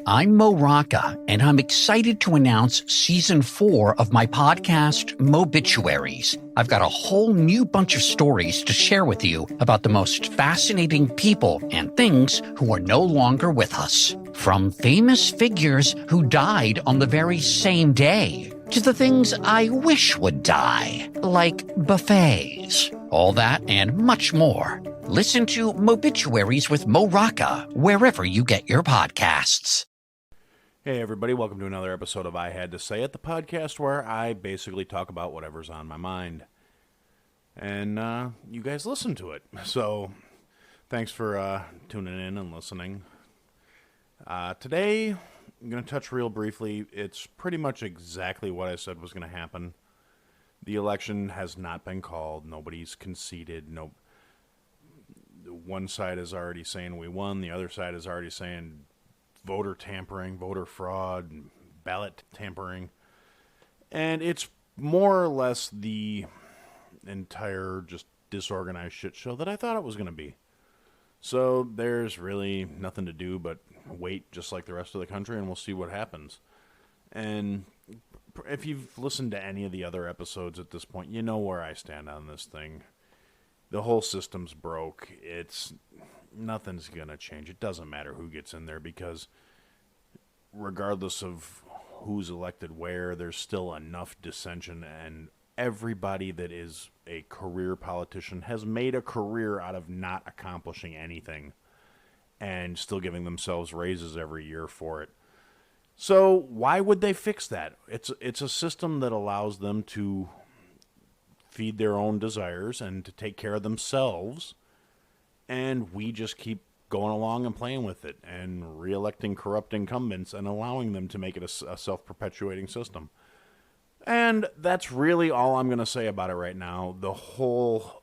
I'm Mo Rocca, and I'm excited to announce Season 4 of my podcast, Mobituaries. I've got a whole new bunch of stories to share with you about the most fascinating people and things who are no longer with us. From famous figures who died on the very same day, to the things I wish would die, like buffets. All that and much more. Listen to Mobituaries with Mo Rocca wherever you get your podcasts. Hey everybody, welcome to another episode of I Had to Say It, the podcast where I basically talk about whatever's on my mind. And you guys listen to it. So thanks for tuning in and listening. Today, I'm going to touch real briefly. It's pretty much exactly what I said was going to happen. The election has not been called. Nobody's conceded. One side is already saying we won. The other side is already saying voter tampering, voter fraud, ballot tampering. And it's more or less the entire just disorganized shit show that I thought it was going to be. So there's really nothing to do but wait just like the rest of the country, and we'll see what happens. And if you've listened to any of the other episodes at this point, you know where I stand on this thing. The whole system's broke. Nothing's going to change. It doesn't matter who gets in there because regardless of who's elected where, there's still enough dissension, and everybody that is a career politician has made a career out of not accomplishing anything and still giving themselves raises every year for it. So why would they fix that? It's a system that allows them to feed their own desires and to take care of themselves, and we just keep going along and playing with it and re-electing corrupt incumbents and allowing them to make it a self-perpetuating system. And that's really all I'm going to say about it right now. The whole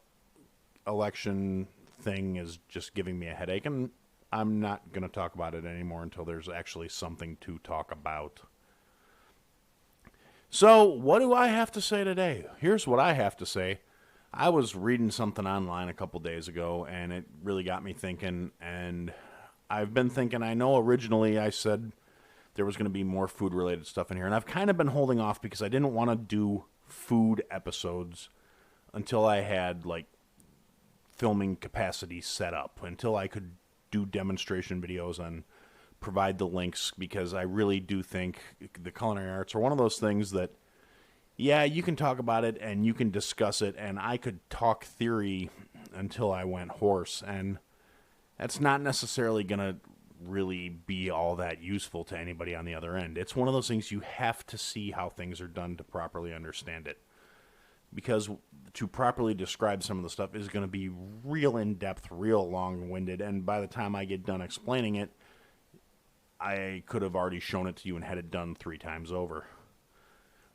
election thing is just giving me a headache, and I'm not going to talk about it anymore until there's actually something to talk about. So, what do I have to say today? Here's what I have to say. I was reading something online a couple days ago, and it really got me thinking, and I've been thinking, I know originally I said there was going to be more food-related stuff in here, and I've kind of been holding off because I didn't want to do food episodes until I had, filming capacity set up, until I could do demonstration videos and provide the links, because I really do think the culinary arts are one of those things that, yeah, you can talk about it and you can discuss it, and I could talk theory until I went hoarse, and that's not necessarily going to really be all that useful to anybody on the other end. It's one of those things you have to see how things are done to properly understand it, because to properly describe some of the stuff is going to be real in-depth, real long-winded, and by the time I get done explaining it, I could have already shown it to you and had it done 3 times over.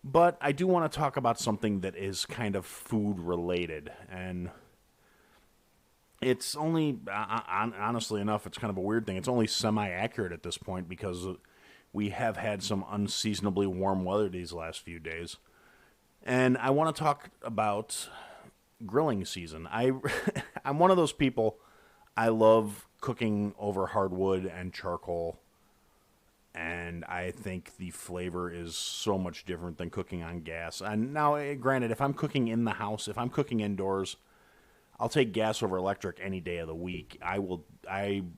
But I do want to talk about something that is kind of food-related, and it's only, honestly enough, it's kind of a weird thing. It's only semi-accurate at this point because we have had some unseasonably warm weather these last few days. And I want to talk about grilling season. I'm one of those people, I love cooking over hardwood and charcoal, and I think the flavor is so much different than cooking on gas. And now, granted, if I'm cooking in the house, if I'm cooking indoors, I'll take gas over electric any day of the week.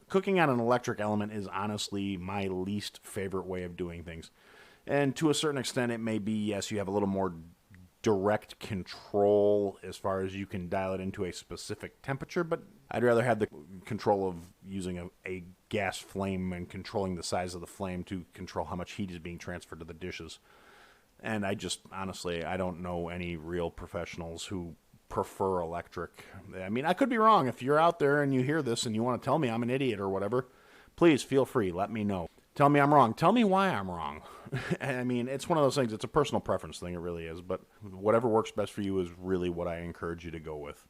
Cooking on an electric element is honestly my least favorite way of doing things. And to a certain extent, it may be, yes, you have a little more direct control as far as you can dial it into a specific temperature, but I'd rather have the control of using a gas flame and controlling the size of the flame to control how much heat is being transferred to the dishes. And honestly, I don't know any real professionals who prefer electric. I mean, I could be wrong. If you're out there and you hear this and you want to tell me I'm an idiot or whatever, please feel free. Let me know. Tell me I'm wrong. Tell me why I'm wrong. I mean, it's one of those things. It's a personal preference thing. It really is. But whatever works best for you is really what I encourage you to go with.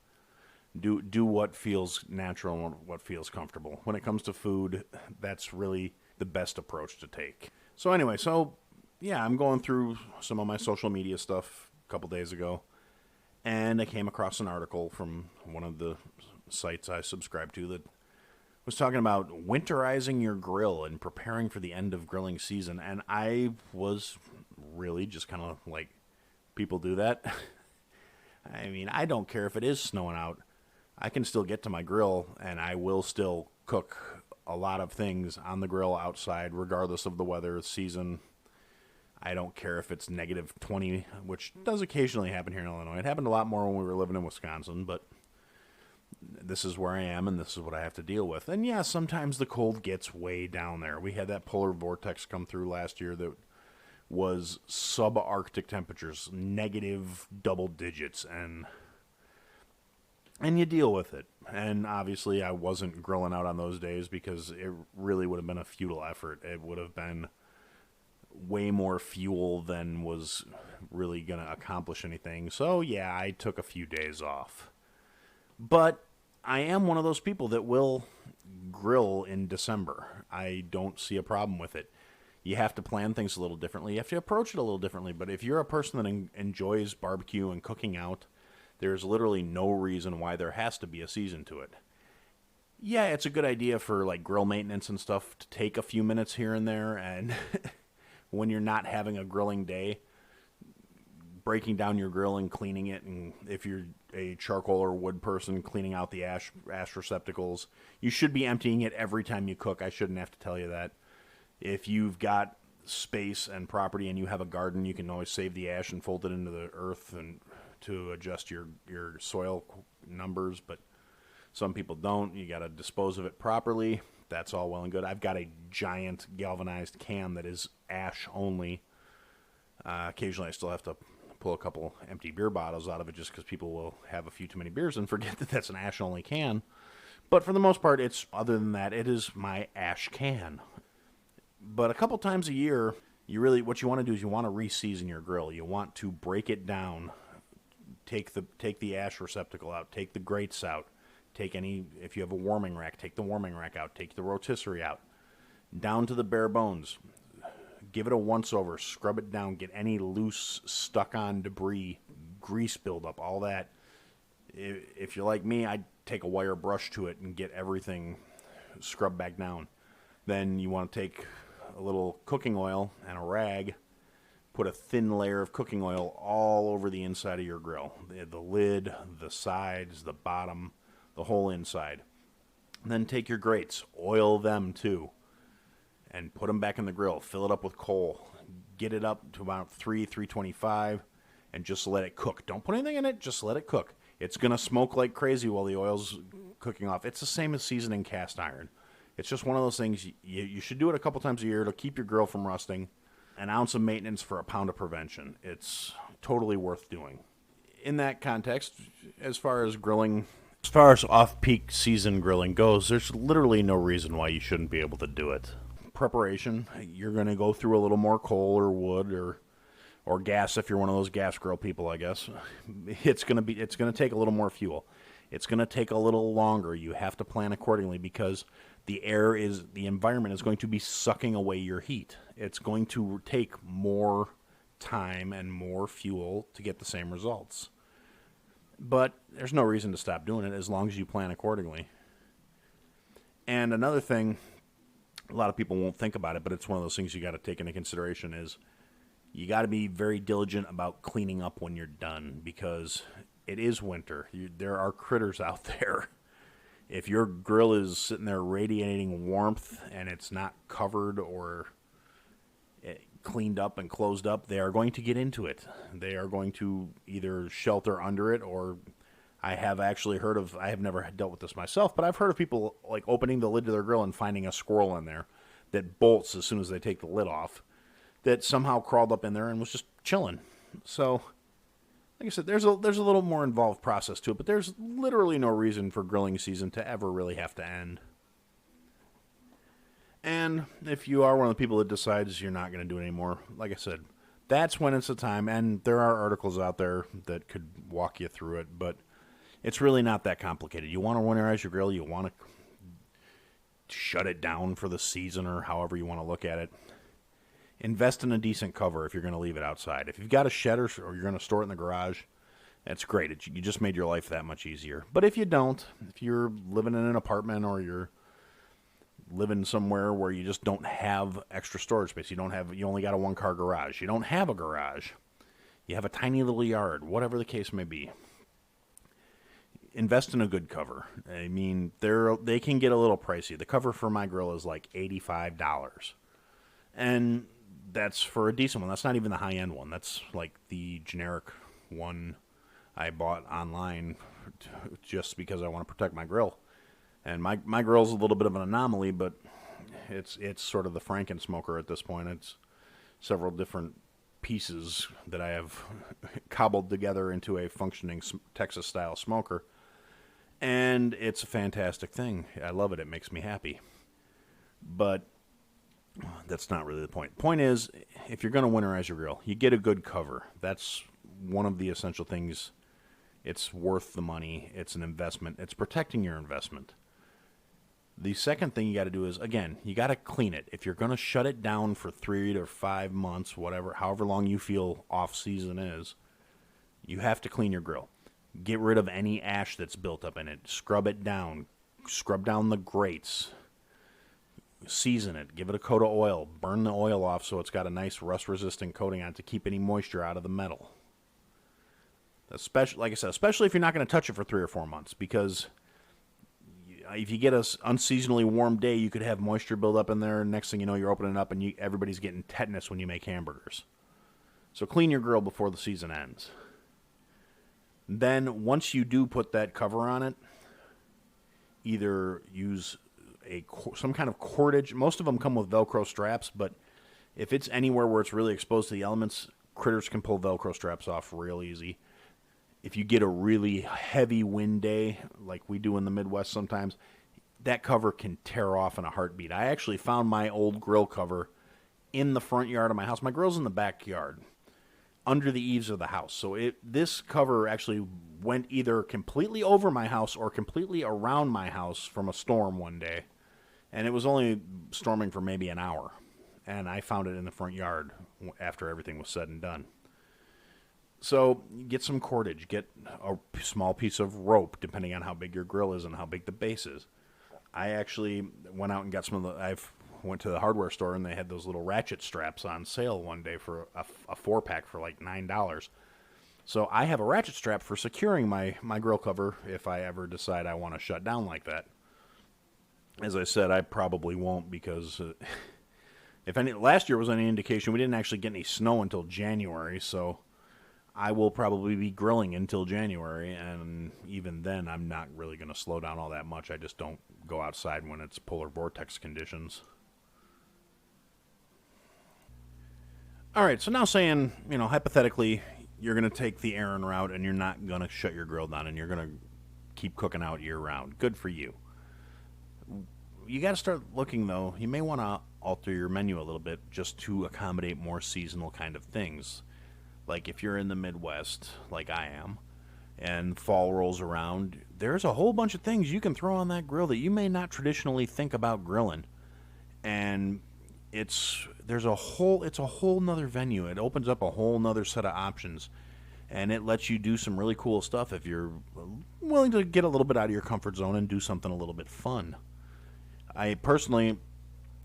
Do what feels natural and what feels comfortable. When it comes to food, that's really the best approach to take. So anyway, yeah, I'm going through some of my social media stuff a couple days ago, and I came across an article from one of the sites I subscribe to that was talking about winterizing your grill and preparing for the end of grilling season, and I was really just kind of like, people do that. I mean, I don't care if it is snowing out. I can still get to my grill, and I will still cook a lot of things on the grill outside, regardless of the weather, season. I don't care if it's negative 20, which does occasionally happen here in Illinois. It happened a lot more when we were living in Wisconsin, but this is where I am, and this is what I have to deal with. And yeah, sometimes the cold gets way down there. We had that polar vortex come through last year that was subarctic temperatures, negative double digits, and you deal with it. And obviously I wasn't grilling out on those days because it really would have been a futile effort. It would have been way more fuel than was really going to accomplish anything. So yeah, I took a few days off. But I am one of those people that will grill in December. I don't see a problem with it. You have to plan things a little differently. You have to approach it a little differently. But if you're a person that enjoys barbecue and cooking out, there's literally no reason why there has to be a season to it. Yeah, it's a good idea for like grill maintenance and stuff to take a few minutes here and there. And when you're not having a grilling day, breaking down your grill and cleaning it, and if you're a charcoal or wood person, cleaning out the ash receptacles. You should be emptying it every time you cook. I shouldn't have to tell you that. If you've got space and property and you have a garden, you can always save the ash and fold it into the earth and to adjust your soil numbers, but some people don't. You got to dispose of it properly. That's all well and good. I've got a giant galvanized can that is ash only. Occasionally I still have to pull a couple empty beer bottles out of it just because people will have a few too many beers and forget that that's an ash only can. But for the most part, other than that, it is my ash can. But a couple times a year, what you want to do is you want to re-season your grill. You want to break it down, take the ash receptacle out, take the grates out, if you have a warming rack, take the warming rack out, take the rotisserie out, down to the bare bones. Give it a once-over, scrub it down, get any loose, stuck-on debris, grease buildup, all that. If you're like me, I'd take a wire brush to it and get everything scrubbed back down. Then you want to take a little cooking oil and a rag, put a thin layer of cooking oil all over the inside of your grill. The lid, the sides, the bottom, the whole inside. And then take your grates, oil them too, and put them back in the grill. Fill it up with coal. Get it up to about 325, and just let it cook. Don't put anything in it, just let it cook. It's going to smoke like crazy while the oil's cooking off. It's the same as seasoning cast iron. It's just one of those things, you should do it a couple times a year. It'll keep your grill from rusting. An ounce of maintenance for a pound of prevention. It's totally worth doing. In that context, as far as off-peak season grilling goes, there's literally no reason why you shouldn't be able to do it. Preparation, you're going to go through a little more coal or wood or gas if you're one of those gas grill people, I guess. It's going to take a little more fuel. It's going to take a little longer. You have to plan accordingly because the environment is going to be sucking away your heat. It's going to take more time and more fuel to get the same results. But there's no reason to stop doing it as long as you plan accordingly. And another thing, a lot of people won't think about it, but it's one of those things you got to take into consideration is you got to be very diligent about cleaning up when you're done because it is winter. There are critters out there. If your grill is sitting there radiating warmth and it's not covered or cleaned up and closed up, they are going to get into it. They are going to either shelter under it or I have never dealt with this myself, but I've heard of people like opening the lid to their grill and finding a squirrel in there that bolts as soon as they take the lid off that somehow crawled up in there and was just chilling. So, like I said, there's a little more involved process to it, but there's literally no reason for grilling season to ever really have to end. And if you are one of the people that decides you're not going to do it anymore, like I said, that's when it's the time. And there are articles out there that could walk you through it, but it's really not that complicated. You want to winterize your grill, you want to shut it down for the season or however you want to look at it. Invest in a decent cover if you're going to leave it outside. If you've got a shed or you're going to store it in the garage, that's great. You just made your life that much easier. But if you don't, if you're living in an apartment or you're living somewhere where you just don't have extra storage space. You only got a one-car garage. You don't have a garage. You have a tiny little yard, whatever the case may be. Invest in a good cover. I mean, they can get a little pricey. The cover for my grill is like $85. And that's for a decent one. That's not even the high-end one. That's like the generic one I bought online just because I want to protect my grill. And my grill's a little bit of an anomaly, but it's sort of the Franken smoker at this point. It's several different pieces that I have cobbled together into a functioning Texas-style smoker. And it's a fantastic thing. I love it. It makes me happy. But that's not really the point. Point is, if you're going to winterize your grill, you get a good cover. That's one of the essential things. It's worth the money. It's an investment. It's protecting your investment. The second thing you got to do is, again, you got to clean it. If you're going to shut it down for 3 to 5 months, however long you feel off-season is, you have to clean your grill. Get rid of any ash that's built up in it. Scrub it down. Scrub down the grates. Season it. Give it a coat of oil. Burn the oil off so it's got a nice rust-resistant coating on it to keep any moisture out of the metal. Especially, like I said, especially if you're not going to touch it for 3 or 4 months, because if you get an unseasonably warm day, you could have moisture build up in there. Next thing you know, you're opening it up and everybody's getting tetanus when you make hamburgers. So clean your grill before the season ends. Then, once you do put that cover on it, either use some kind of cordage. Most of them come with Velcro straps, but if it's anywhere where it's really exposed to the elements, critters can pull Velcro straps off real easy. If you get a really heavy wind day, like we do in the Midwest sometimes, that cover can tear off in a heartbeat. I actually found my old grill cover in the front yard of my house. My grill's in the backyard, under the eaves of the house. So this cover actually went either completely over my house or completely around my house from a storm one day. And it was only storming for maybe an hour. And I found it in the front yard after everything was said and done. So get some cordage, get a small piece of rope, depending on how big your grill is and how big the base is. I actually went out and got went to the hardware store and they had those little ratchet straps on sale one day for a 4-pack for like $9. So I have a ratchet strap for securing my grill cover if I ever decide I want to shut down like that. As I said, I probably won't because last year was any indication, we didn't actually get any snow until January, so I will probably be grilling until January, and even then I'm not really going to slow down all that much. I just don't go outside when it's polar vortex conditions. All right, so now saying, hypothetically, you're going to take the Aaron route and you're not going to shut your grill down and you're going to keep cooking out year-round. Good for you. You got to start looking, though. You may want to alter your menu a little bit just to accommodate more seasonal kind of things. Like if you're in the Midwest, like I am, and fall rolls around, there's a whole bunch of things you can throw on that grill that you may not traditionally think about grilling. And it's a whole nother venue. It opens up a whole nother set of options. And it lets you do some really cool stuff if you're willing to get a little bit out of your comfort zone and do something a little bit fun. I personally,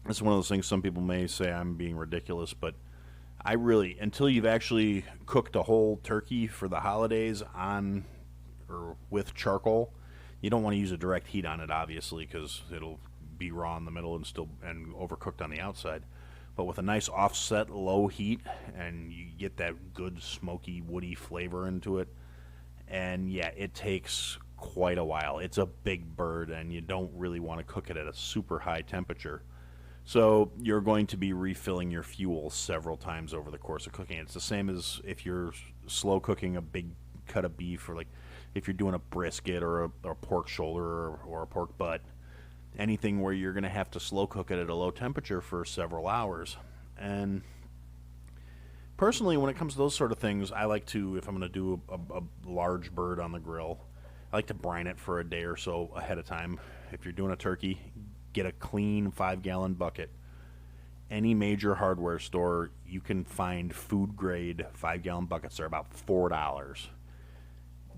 this is one of those things some people may say I'm being ridiculous, but I really, until you've actually cooked a whole turkey for the holidays on or with charcoal, you don't want to use a direct heat on it, obviously, because it'll be raw in the middle and overcooked on the outside. But with a nice offset low heat, and you get that good smoky, woody flavor into it, and yeah, it takes quite a while. It's a big bird, and you don't really want to cook it at a super high temperature. So you're going to be refilling your fuel several times over the course of cooking. It's the same as if you're slow cooking a big cut of beef, or like if you're doing a brisket or a pork shoulder or a pork butt. Anything where you're going to have to slow cook it at a low temperature for several hours. And personally, when it comes to those sort of things, I like to, if I'm going to do a large bird on the grill, I like to brine it for a day or so ahead of time. If you're doing a turkey, get a clean 5-gallon bucket. Any major hardware store, you can find food-grade 5-gallon buckets. They're about $4.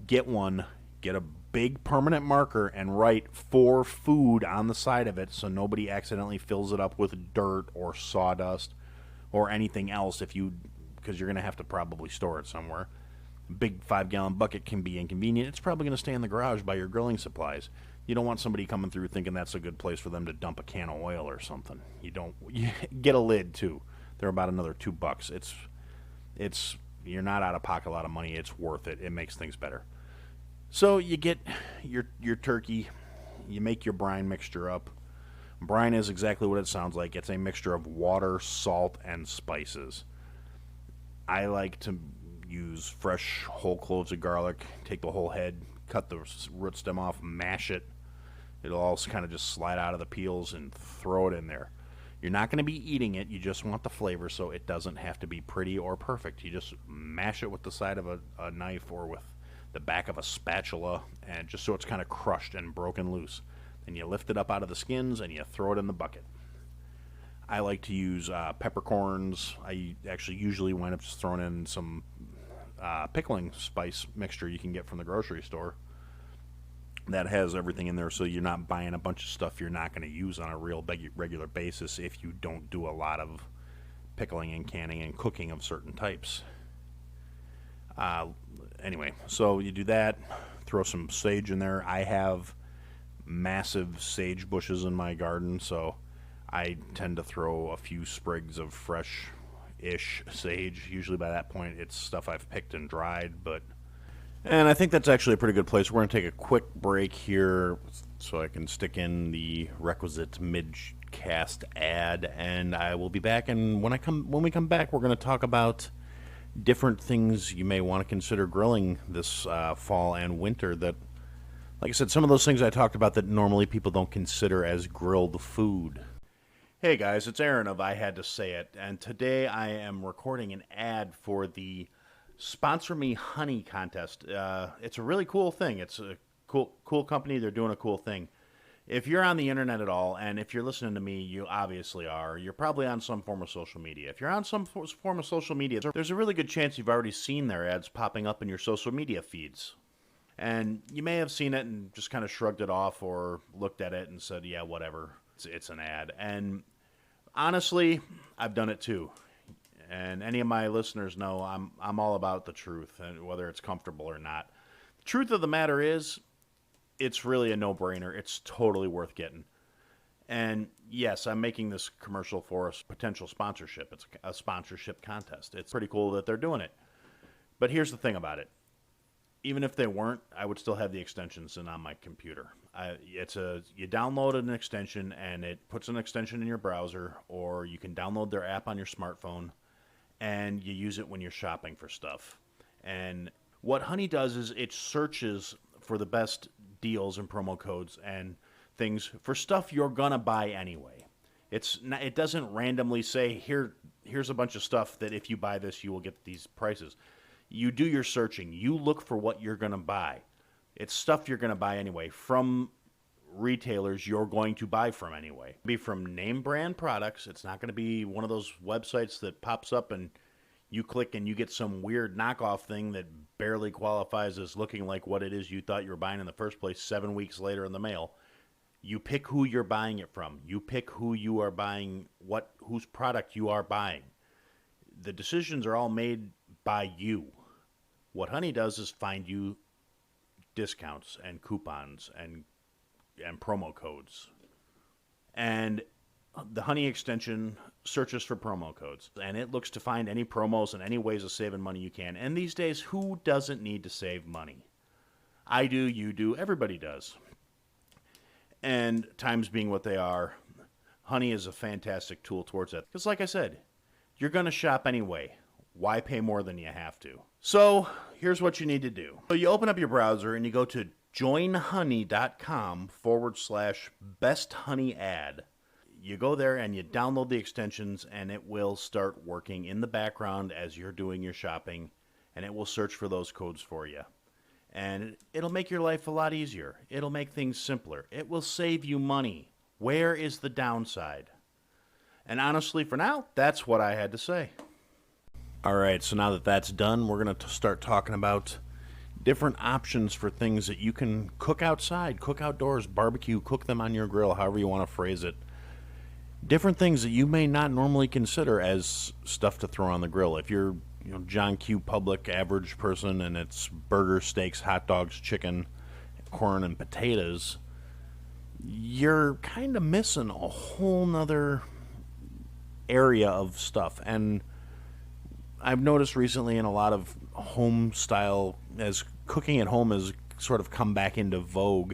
Get one, get a big permanent marker and write "for food" on the side of it so nobody accidentally fills it up with dirt or sawdust or anything else because you're going to have to probably store it somewhere. A big 5-gallon bucket can be inconvenient. It's probably going to stay in the garage by your grilling supplies. You don't want somebody coming through thinking that's a good place for them to dump a can of oil or something. You get a lid too. They're about another $2. It's you're not out of pocket a lot of money. It's worth it. It makes things better. So you get your turkey, you make your brine mixture up. Brine is exactly what it sounds like. It's a mixture of water, salt, and spices. I like to use fresh whole cloves of garlic, take the whole head, cut the root stem off, mash it. It'll all kind of just slide out of the peels and throw it in there. You're not going to be eating it. You just want the flavor, so it doesn't have to be pretty or perfect. You just mash it with the side of a knife or with the back of a spatula, and just so it's kind of crushed and broken loose. Then you lift it up out of the skins and you throw it in the bucket. I like to use peppercorns. I actually usually wind up just throwing in some pickling spice mixture you can get from the grocery store. That has everything in there, so you're not buying a bunch of stuff you're not going to use on a real regular basis if you don't do a lot of pickling and canning and cooking of certain types. Anyway, so you do that, throw some sage in there. I have massive sage bushes in my garden, so I tend to throw a few sprigs of fresh-ish sage. Usually by that point it's stuff I've picked and dried, and I think that's actually a pretty good place. We're going to take a quick break here so I can stick in the requisite mid-cast ad, and I will be back. And when we come back, we're going to talk about different things you may want to consider grilling this fall and winter that, like I said, some of those things I talked about that normally people don't consider as grilled food. Hey guys, it's Aaron of I Had to Say It, and today I am recording an ad for the Sponsor Me Honey contest. It's a really cool thing. It's a cool company. They're doing a cool thing. If you're on the internet at all, and if you're listening to me, you obviously are. You're probably on some form of social media. If you're on some form of social media, there's a really good chance you've already seen their ads popping up in your social media feeds. And you may have seen it and just kind of shrugged it off or looked at it and said, yeah, whatever. It's an ad. And honestly, I've done it too. And any of my listeners know I'm all about the truth, and whether it's comfortable or not. The truth of the matter is, it's really a no-brainer. It's totally worth getting. And yes, I'm making this commercial for a potential sponsorship. It's a sponsorship contest. It's pretty cool that they're doing it. But here's the thing about it. Even if they weren't, I would still have the extensions in on my computer. You download an extension, and it puts an extension in your browser, or you can download their app on your smartphone, and you use it when you're shopping for stuff. And what Honey does is it searches for the best deals and promo codes and things for stuff you're gonna buy anyway. It doesn't randomly say here's a bunch of stuff that if you buy this you will get these prices. You do your searching. You look for what you're gonna buy. It's stuff you're gonna buy anyway from retailers you're going to buy from anyway. It'll be from name brand products. It's not going to be one of those websites that pops up and you click and you get some weird knockoff thing that barely qualifies as looking like what it is you thought you were buying in the first place 7 weeks later in the mail. You pick who you're buying it from. You pick who you are buying, whose product you are buying. The decisions are all made by you. What Honey does is find you discounts and coupons and promo codes. And the Honey extension searches for promo codes, and it looks to find any promos and any ways of saving money you can. And these days, who doesn't need to save money? I do, you do, everybody does. And times being what they are, Honey is a fantastic tool towards that. Because like I said, you're going to shop anyway. Why pay more than you have to? So here's what you need to do. So you open up your browser and you go to joinhoney.com/best honey ad. You go there and you download the extensions, and it will start working in the background as you're doing your shopping, and it will search for those codes for you. And it'll make your life a lot easier. It'll make things simpler. It will save you money. Where is the downside? And honestly, for now, that's what I had to say. All right, so now that that's done, we're going to start talking about different options for things that you can cook outside, cook outdoors, barbecue, cook them on your grill, however you want to phrase it. Different things that you may not normally consider as stuff to throw on the grill. If you're, John Q. Public average person and it's burger, steaks, hot dogs, chicken, corn, and potatoes, you're kind of missing a whole nother area of stuff. And I've noticed recently in a lot of home style, as cooking at home has sort of come back into vogue,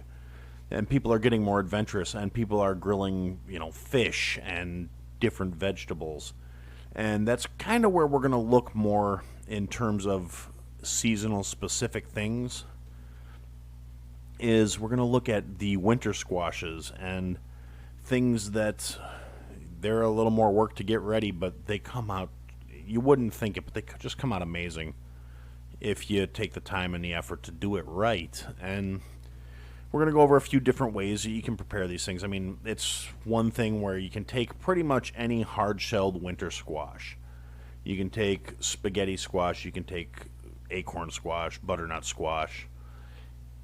and people are getting more adventurous, and people are grilling, fish and different vegetables. And that's kind of where we're going to look more in terms of seasonal specific things, is we're going to look at the winter squashes and things that they're a little more work to get ready, but they come out, you wouldn't think it, but they just come out amazing if you take the time and the effort to do it right. And we're going to go over a few different ways that you can prepare these things. I mean, it's one thing where you can take pretty much any hard-shelled winter squash. You can take spaghetti squash, you can take acorn squash, butternut squash,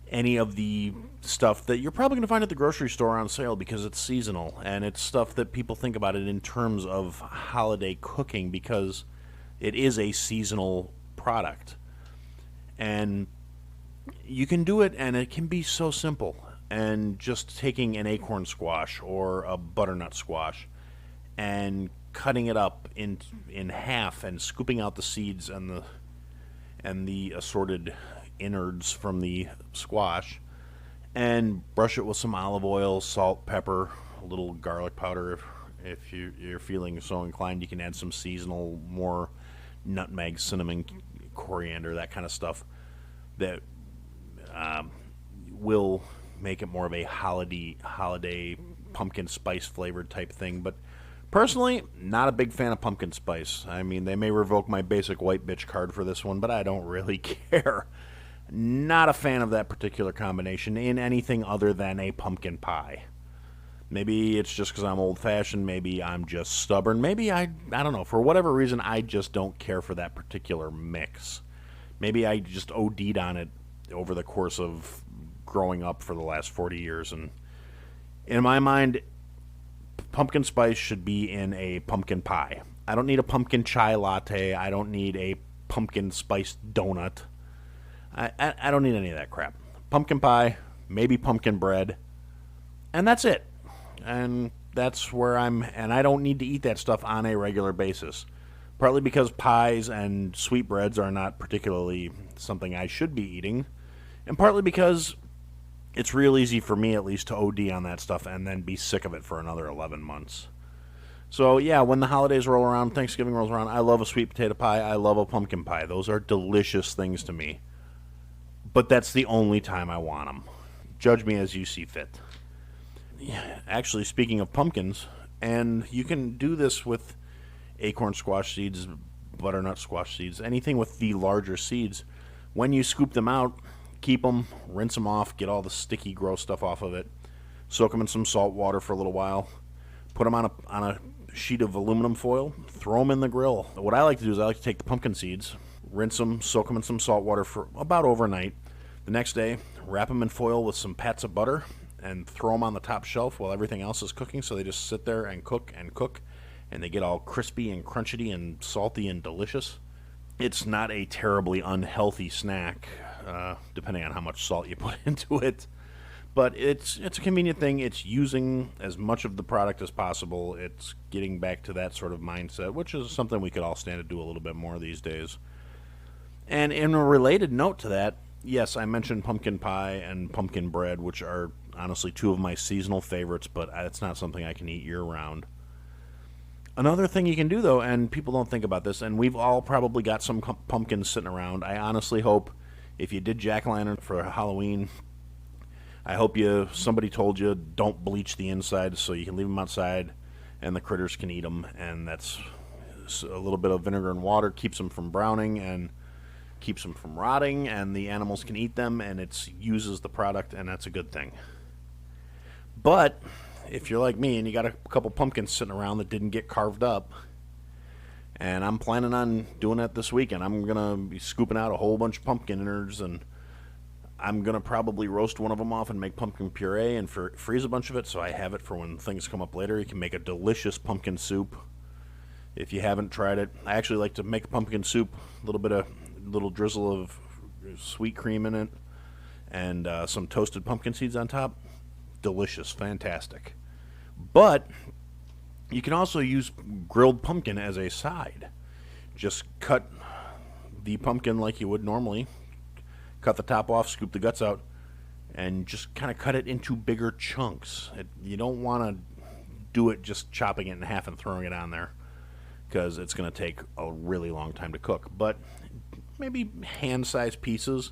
any of the stuff that you're probably going to find at the grocery store on sale because it's seasonal, and it's stuff that people think about it in terms of holiday cooking because it is a seasonal product. And you can do it, and it can be so simple. And just taking an acorn squash or a butternut squash and cutting it up in half and scooping out the seeds and the assorted innards from the squash, and brush it with some olive oil, salt, pepper, a little garlic powder. If you're feeling so inclined, you can add some seasonal, more nutmeg, cinnamon, coriander, that kind of stuff that will make it more of a holiday pumpkin spice flavored type thing. But personally, not a big fan of pumpkin spice. I mean, they may revoke my basic white bitch card for this one, but I don't really care. Not a fan of that particular combination in anything other than a pumpkin pie. Maybe it's just because I'm old-fashioned. Maybe I'm just stubborn. Maybe I don't know. For whatever reason, I just don't care for that particular mix. Maybe I just OD'd on it over the course of growing up for the last 40 years. And in my mind, pumpkin spice should be in a pumpkin pie. I don't need a pumpkin chai latte. I don't need a pumpkin spice donut. I don't need any of that crap. Pumpkin pie, maybe pumpkin bread, and that's it. And that's where and I don't need to eat that stuff on a regular basis. Partly because pies and sweetbreads are not particularly something I should be eating, and partly because it's real easy for me, at least, to OD on that stuff and then be sick of it for another 11 months. So, yeah, when the holidays roll around, Thanksgiving rolls around, I love a sweet potato pie. I love a pumpkin pie. Those are delicious things to me. But that's the only time I want them. Judge me as you see fit. Yeah, actually, speaking of pumpkins, and you can do this with acorn squash seeds, butternut squash seeds, anything with the larger seeds. When you scoop them out, keep them, rinse them off, get all the sticky, gross stuff off of it, soak them in some salt water for a little while, put them on a sheet of aluminum foil, throw them in the grill. What I like to do is I like to take the pumpkin seeds, rinse them, soak them in some salt water for about overnight. The next day, wrap them in foil with some pats of butter and throw them on the top shelf while everything else is cooking, so they just sit there and cook, and they get all crispy and crunchy and salty and delicious. It's not a terribly unhealthy snack, depending on how much salt you put into it. But it's a convenient thing. It's using as much of the product as possible. It's getting back to that sort of mindset, which is something we could all stand to do a little bit more these days. And in a related note to that, yes, I mentioned pumpkin pie and pumpkin bread, which are honestly two of my seasonal favorites, but it's not something I can eat year-round. Another thing you can do, though, and people don't think about this, and we've all probably got some pumpkins sitting around. I honestly hope if you did jack-o'-lantern for Halloween, I hope somebody told you don't bleach the inside so you can leave them outside and the critters can eat them. And that's a little bit of vinegar and water keeps them from browning and keeps them from rotting, and the animals can eat them, and it uses the product, and that's a good thing. But if you're like me and you got a couple pumpkins sitting around that didn't get carved up, and I'm planning on doing that this weekend, I'm going to be scooping out a whole bunch of pumpkin innards and I'm going to probably roast one of them off and make pumpkin puree and freeze a bunch of it so I have it for when things come up later. You can make a delicious pumpkin soup. If you haven't tried it, I actually like to make a pumpkin soup, little drizzle of sweet cream in it, and some toasted pumpkin seeds on top. Delicious, fantastic. But you can also use grilled pumpkin as a side. Just cut the pumpkin like you would normally. Cut the top off, scoop the guts out, and just kind of cut it into bigger chunks. You don't want to do it just chopping it in half and throwing it on there, because it's going to take a really long time to cook. But maybe hand-sized pieces.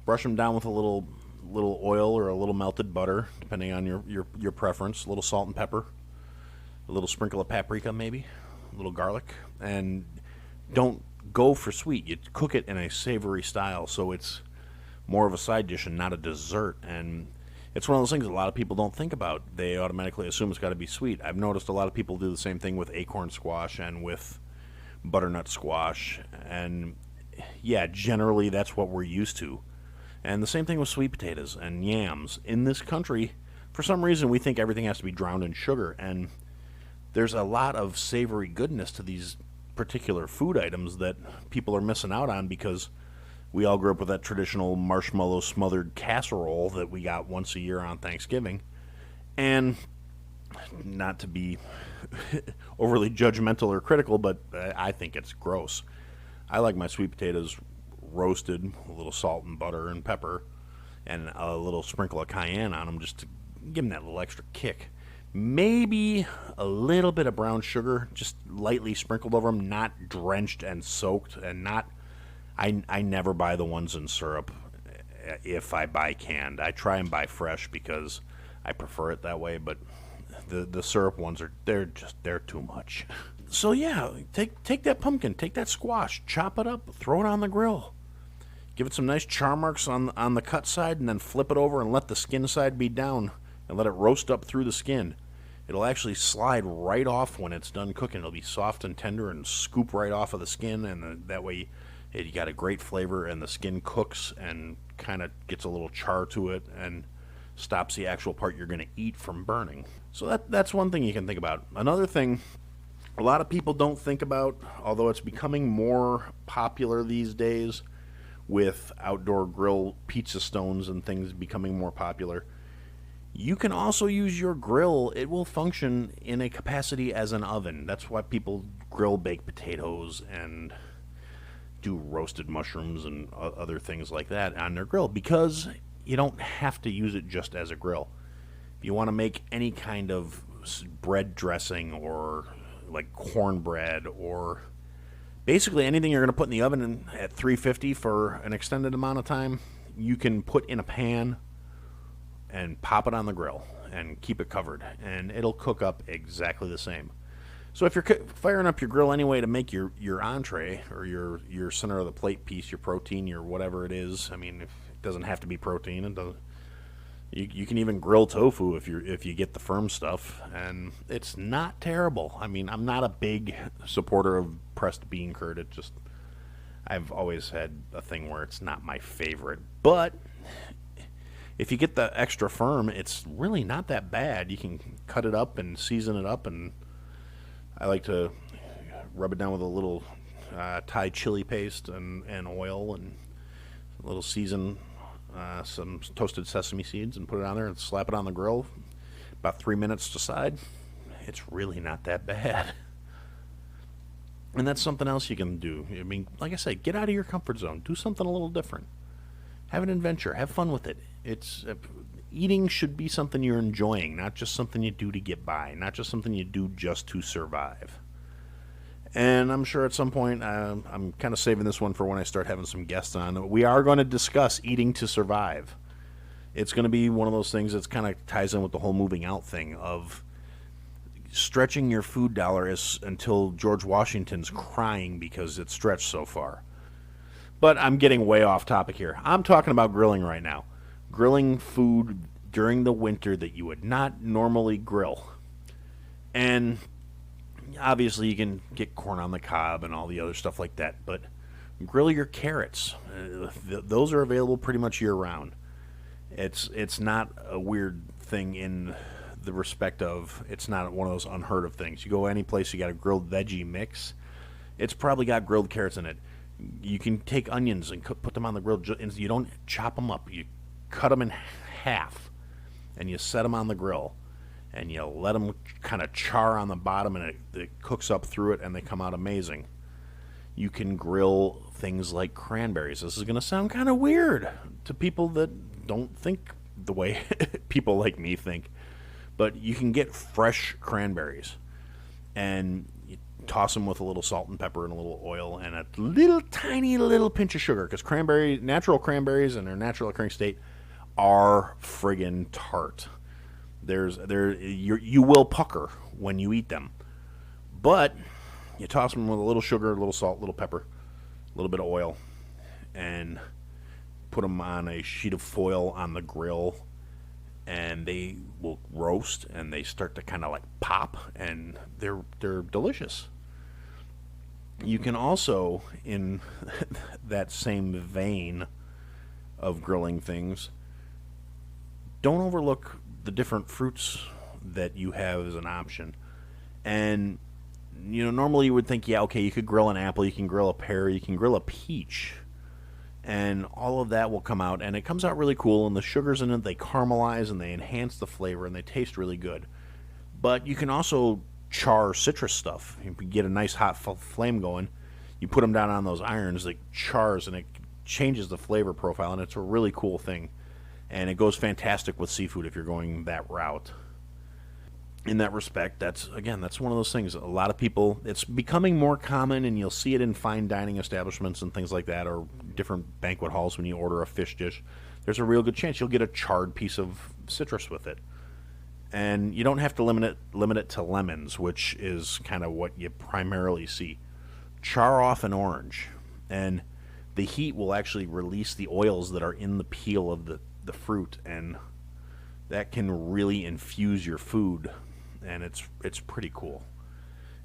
Brush them down with a little oil or a little melted butter, depending on your preference. A little salt and pepper. A little sprinkle of paprika, maybe. A little garlic. And don't go for sweet. You cook it in a savory style, so it's more of a side dish and not a dessert. And it's one of those things a lot of people don't think about. They automatically assume it's got to be sweet. I've noticed a lot of people do the same thing with acorn squash and with butternut squash. And yeah, generally that's what we're used to. And the same thing with sweet potatoes and yams. In this country, for some reason, we think everything has to be drowned in sugar. And there's a lot of savory goodness to these particular food items that people are missing out on because we all grew up with that traditional marshmallow smothered casserole that we got once a year on Thanksgiving. And not to be overly judgmental or critical, but I think it's gross. I like my sweet potatoes roasted, a little salt and butter and pepper, and a little sprinkle of cayenne on them just to give them that little extra kick. Maybe a little bit of brown sugar, just lightly sprinkled over them, not drenched and soaked, and not... I never buy the ones in syrup if I buy canned. I try and buy fresh because I prefer it that way, but the syrup ones they're too much. So yeah, take that pumpkin, take that squash, chop it up, throw it on the grill. Give it some nice char marks on the cut side, and then flip it over and let the skin side be down and let it roast up through the skin. It'll actually slide right off when it's done cooking. It'll be soft and tender and scoop right off of the skin, and that way you got a great flavor, and the skin cooks and kind of gets a little char to it and stops the actual part you're going to eat from burning. So that's one thing you can think about. Another thing a lot of people don't think about, although it's becoming more popular these days with outdoor grill pizza stones and things becoming more popular, you can also use your grill. It will function in a capacity as an oven. That's why people grill baked potatoes and do roasted mushrooms and other things like that on their grill, because you don't have to use it just as a grill. If you want to make any kind of bread dressing or like cornbread or basically anything you're going to put in the oven at 350 for an extended amount of time, you can put in a pan and pop it on the grill and keep it covered, and it'll cook up exactly the same. So if you're firing up your grill anyway to make your entree or your center of the plate piece, your protein, your whatever it is, I mean, it doesn't have to be protein. It doesn't. You can even grill tofu if you get the firm stuff, and it's not terrible. I mean, I'm not a big supporter of pressed bean curd. I've always had a thing where it's not my favorite, but if you get the extra firm, it's really not that bad. You can cut it up and season it up, and I like to rub it down with a little Thai chili paste and oil and a little season, some toasted sesame seeds, and put it on there and slap it on the grill. About 3 minutes to side. It's really not that bad. And that's something else you can do. I mean, like I said, get out of your comfort zone. Do something a little different. Have an adventure. Have fun with it. Eating should be something you're enjoying, not just something you do to get by, not just something you do just to survive. And I'm sure at some point, I'm kind of saving this one for when I start having some guests on. We are going to discuss eating to survive. It's going to be one of those things that kind of ties in with the whole moving out thing of stretching your food dollar until George Washington's crying because it's stretched so far. But I'm getting way off topic here. I'm talking about grilling right now. Grilling food during the winter that you would not normally grill. And obviously you can get corn on the cob and all the other stuff like that, but Grill your carrots. Those are available pretty much year-round. It's not a weird thing in the respect of it's not one of those unheard of things. You go any place, you got a grilled veggie mix. It's probably got grilled carrots in it. You can take onions and put them on the grill. You don't chop them up. You cut them in half, and you set them on the grill, and you let them kind of char on the bottom, and it cooks up through it, and they come out amazing. You can grill things like cranberries. This is going to sound kind of weird to people that don't think the way people like me think, but you can get fresh cranberries, and you toss them with a little salt and pepper and a little oil and a little tiny little pinch of sugar, because natural cranberries in their natural occurring state are friggin' tart. You will pucker when you eat them, but you toss them with a little sugar, a little salt, a little pepper, a little bit of oil, and put them on a sheet of foil on the grill, and they will roast, and they start to kind of like pop, and they're delicious. You can also, in that same vein of grilling things, don't overlook the different fruits that you have as an option. And normally you would think, yeah, okay, you could grill an apple, you can grill a pear, you can grill a peach, and all of that will come out, and it comes out really cool, and the sugars in it, they caramelize, and they enhance the flavor, and they taste really good. But you can also char citrus stuff. You can get a nice hot flame going, you put them down on those irons, it chars, and it changes the flavor profile, and it's a really cool thing. And it goes fantastic with seafood if you're going that route. In that respect, that's one of those things. A lot of people, it's becoming more common, and you'll see it in fine dining establishments and things like that, or different banquet halls when you order a fish dish. There's a real good chance you'll get a charred piece of citrus with it. And you don't have to limit it to lemons, which is kind of what you primarily see. Char off an orange, and the heat will actually release the oils that are in the peel of the fruit, and that can really infuse your food, and it's pretty cool.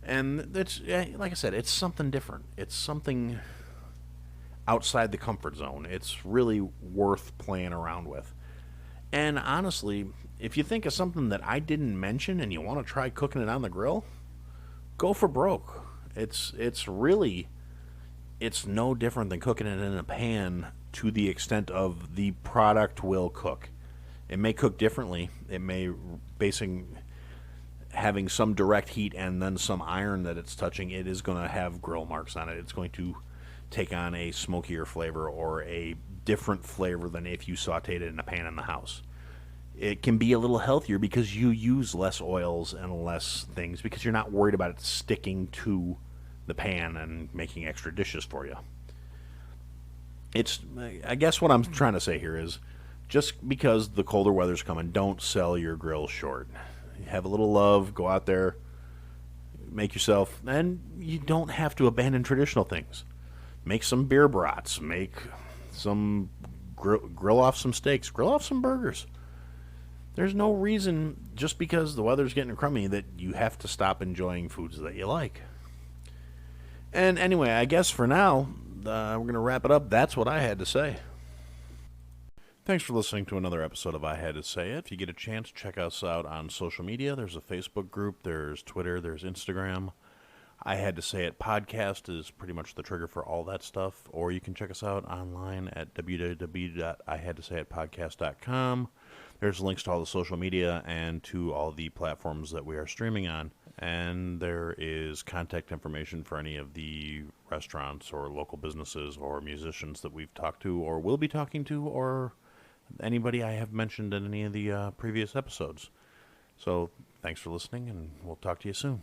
And it's, like I said, it's something different. It's something outside the comfort zone. It's really worth playing around with. And honestly, if you think of something that I didn't mention and you want to try cooking it on the grill, go for broke. It's no different than cooking it in a pan, to the extent of the product will cook. It may cook differently. It may having some direct heat and then some iron that it's touching. It is going to have grill marks on it. It's going to take on a smokier flavor or a different flavor than if you sauteed it in a pan in the house. It can be a little healthier because you use less oils and less things, because you're not worried about it sticking to the pan and making extra dishes for you. I guess what I'm trying to say here is, just because the colder weather's coming, don't sell your grill short. Have a little love, go out there, make yourself, and you don't have to abandon traditional things. Make some beer brats, make some grill off some steaks, grill off some burgers. There's no reason, just because the weather's getting crummy, that you have to stop enjoying foods that you like. And anyway, I guess for now, we're going to wrap it up. That's what I had to say. Thanks for listening to another episode of I Had to Say It. If you get a chance, check us out on social media. There's a Facebook group, there's Twitter, there's Instagram. I Had to Say It podcast is pretty much the trigger for all that stuff. Or you can check us out online at www.ihadtosayitpodcast.com. There's links to all the social media and to all the platforms that we are streaming on. And there is contact information for any of the restaurants or local businesses or musicians that we've talked to or will be talking to, or anybody I have mentioned in any of the previous episodes. So thanks for listening, and we'll talk to you soon.